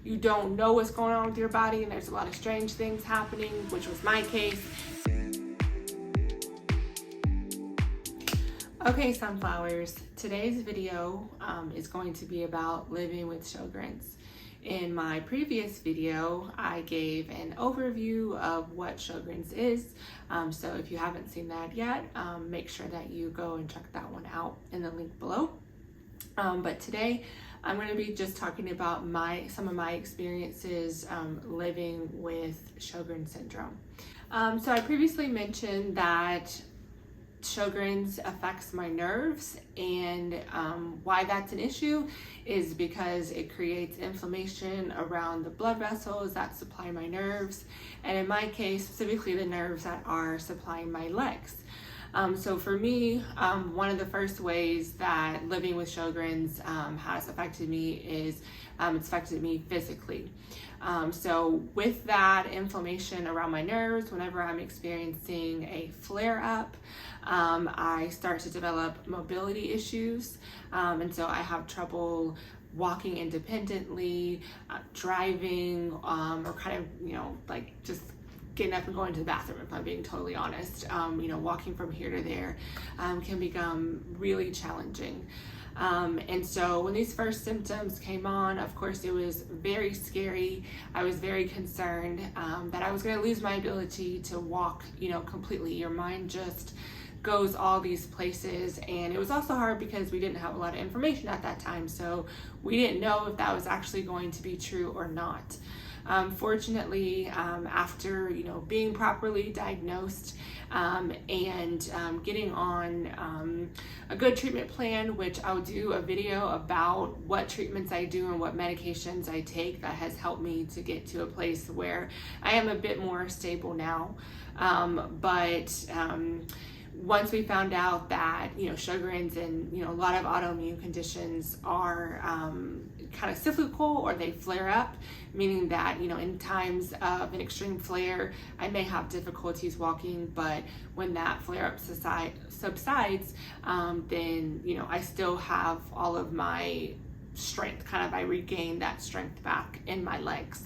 you don't know what's going on with your body and there's a lot of strange things happening, which was my case. Okay, sunflowers, today's video is going to be about living with Sjogren's. In my previous video, I gave an overview of what Sjogren's is. So if you haven't seen that yet, make sure that you go and check that one out in the link below. But today, I'm going to be just talking about some of my experiences living with Sjogren syndrome. So I previously mentioned that Sjogren's affects my nerves, and why that's an issue is because it creates inflammation around the blood vessels that supply my nerves, and in my case, specifically the nerves that are supplying my legs. So for me, one of the first ways that living with Sjogren's has affected me is it's affected me physically. So with that inflammation around my nerves, whenever I'm experiencing a flare-up, I start to develop mobility issues, and so I have trouble walking independently, driving, or kind of, like just getting up and going to the bathroom, if I'm being totally honest. Walking from here to there can become really challenging. And so when these first symptoms came on, of course, it was very scary. I was very concerned that I was going to lose my ability to walk, completely. Your mind just goes all these places, and it was also hard because we didn't have a lot of information at that time, so we didn't know if that was actually going to be true or not. Fortunately, after being properly diagnosed and getting on a good treatment plan, which I'll do a video about what treatments I do and what medications I take, that has helped me to get to a place where I am a bit more stable now. Once we found out that Sjogren's and a lot of autoimmune conditions are kind of cyclical, or they flare up, meaning that in times of an extreme flare I may have difficulties walking, but when that flare up subsides, then I still have all of my strength. I regain that strength back in my legs.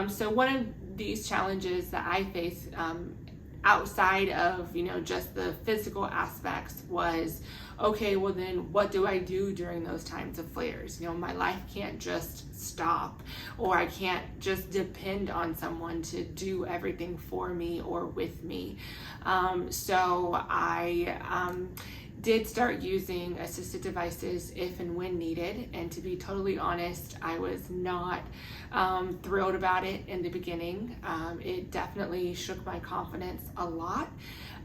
So one of these challenges that I face outside of just the physical aspects was, okay, well then what do I do during those times of flares? My life can't just stop, or I can't just depend on someone to do everything for me or with me. So I did start using assisted devices if and when needed, and to be totally honest, I was not thrilled about it in the beginning. It definitely shook my confidence a lot,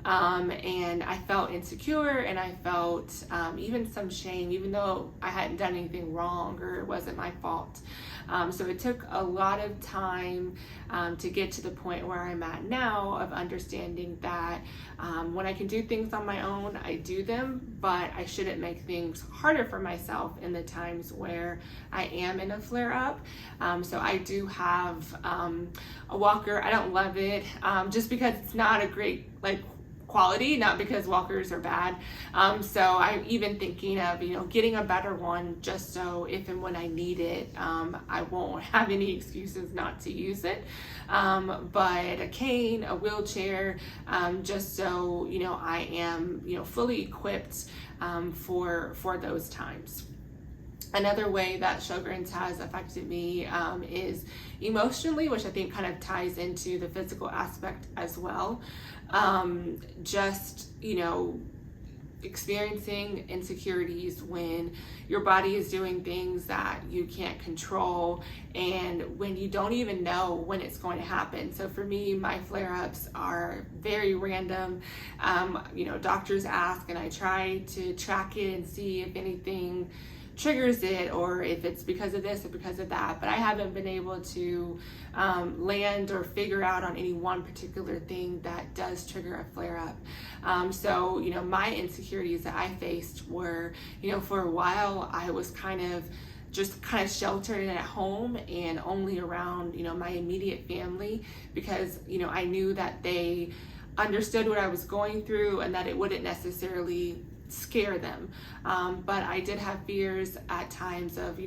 and I felt insecure, and I felt even some shame, even though I hadn't done anything wrong or it wasn't my fault. So it took a lot of time to get to the point where I'm at now, of understanding that when I can do things on my own, I do them, but I shouldn't make things harder for myself in the times where I am in a flare-up. So I do have a walker. I don't love it, just because it's not a great quality, not because walkers are bad. So I'm even thinking of getting a better one, just so if and when I need it, I won't have any excuses not to use it. But a cane, a wheelchair, just so I am fully equipped for those times. Another way that Sjogren's has affected me is emotionally, which I think kind of ties into the physical aspect as well. Just experiencing insecurities when your body is doing things that you can't control, and when you don't even know when it's going to happen. So for me, my flare-ups are very random. Doctors ask, and I try to track it and see if anything triggers it, or if it's because of this or because of that, but I haven't been able to land or figure out on any one particular thing that does trigger a flare-up. So my insecurities that I faced were, for a while I was kind of sheltered at home and only around my immediate family, because I knew that they understood what I was going through and that it wouldn't necessarily scare them. But I did have fears at times of,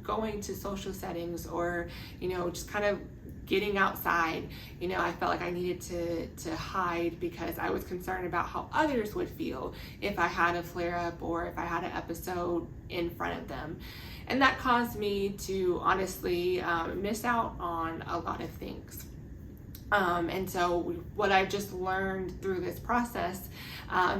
going to social settings, or, just kind of getting outside. I felt like I needed to hide because I was concerned about how others would feel if I had a flare up or if I had an episode in front of them. And that caused me to honestly miss out on a lot of things. And so what I've just learned through this process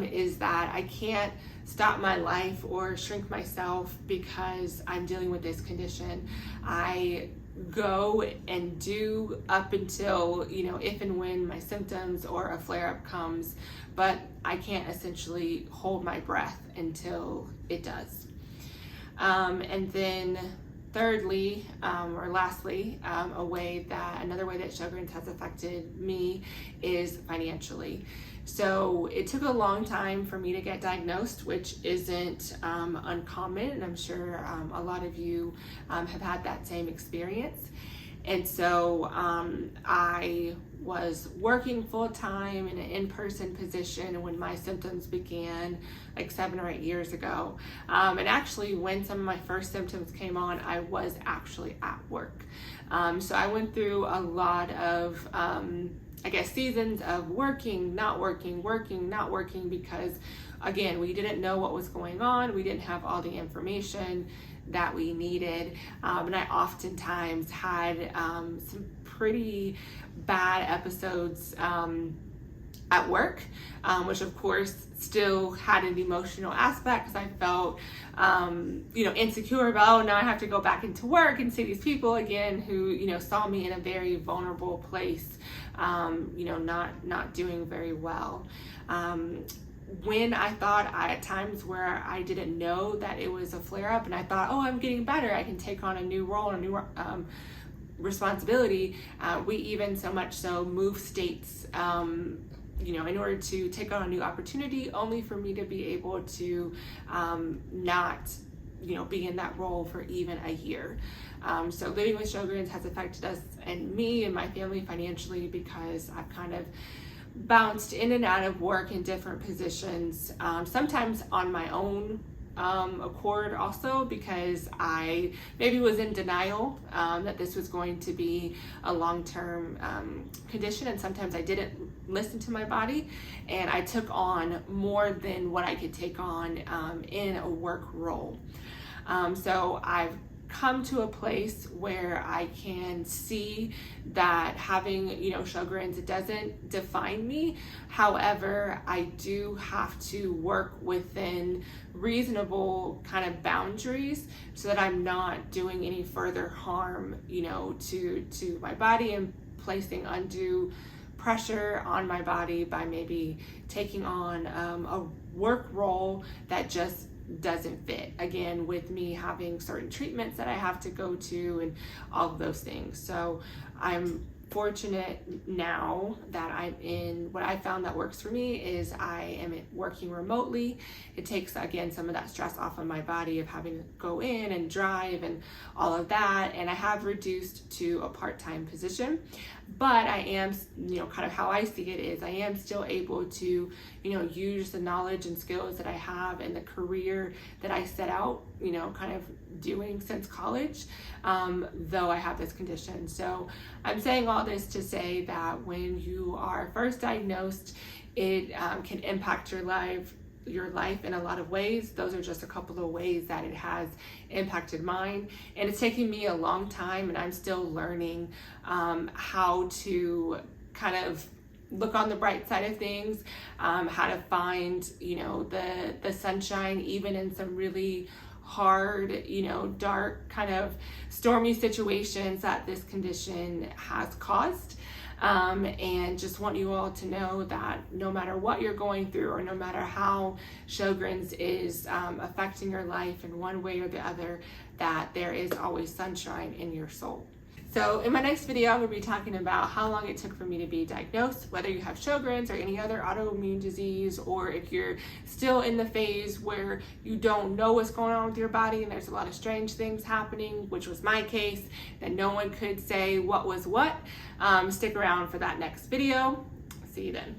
is that I can't stop my life or shrink myself because I'm dealing with this condition. I go and do up until, if and when my symptoms or a flare-up comes, but I can't essentially hold my breath until it does. And then thirdly, or lastly, another way that Sjogren's has affected me is financially. So it took a long time for me to get diagnosed, which isn't uncommon, and I'm sure a lot of you have had that same experience. And so I was working full-time in an in-person position when my symptoms began, like 7 or 8 years ago. And actually, when some of my first symptoms came on, I was actually at work. So I went through a lot of seasons of working, not working, working, not working, because again, we didn't know what was going on. We didn't have all the information that we needed. And I oftentimes had some pretty bad episodes at work, which of course still had an emotional aspect because I felt, insecure about, now I have to go back into work and see these people again who, saw me in a very vulnerable place, not doing very well. When I thought at times where I didn't know that it was a flare-up and I thought, oh, I'm getting better, I can take on a new role, a new responsibility, we even so much so move states in order to take on a new opportunity, only for me to be able to not be in that role for even a year. So living with Sjogren's has affected us and me and my family financially because I've kind of bounced in and out of work in different positions, sometimes on my own accord also, because I maybe was in denial that this was going to be a long-term condition, and sometimes I didn't listen to my body and I took on more than what I could take on in a work role. So I've come to a place where I can see that having, Sjogren's, it doesn't define me. However, I do have to work within reasonable kind of boundaries so that I'm not doing any further harm, to my body and placing undue pressure on my body by maybe taking on a work role that just doesn't fit, again, with me having certain treatments that I have to go to and all of those things. So I'm fortunate now that I'm in what I found that works for me is I am working remotely. It takes, again, some of that stress off of my body of having to go in and drive and all of that, and I have reduced to a part-time position. But I am, kind of how I see it is I am still able to, use the knowledge and skills that I have and the career that I set out, kind of doing since college, though I have this condition. So I'm saying all this to say that when you are first diagnosed, it can impact your life in a lot of ways. Those are just a couple of ways that it has impacted mine, and it's taken me a long time, and I'm still learning how to kind of look on the bright side of things, how to find the sunshine even in some really hard, dark, kind of stormy situations that this condition has caused. And just want you all to know that no matter what you're going through, or no matter how Sjogren's is affecting your life in one way or the other, that there is always sunshine in your soul. So in my next video, I'm going to be talking about how long it took for me to be diagnosed, whether you have Sjogren's or any other autoimmune disease, or if you're still in the phase where you don't know what's going on with your body and there's a lot of strange things happening, which was my case, that no one could say what was what. Stick around for that next video. See you then.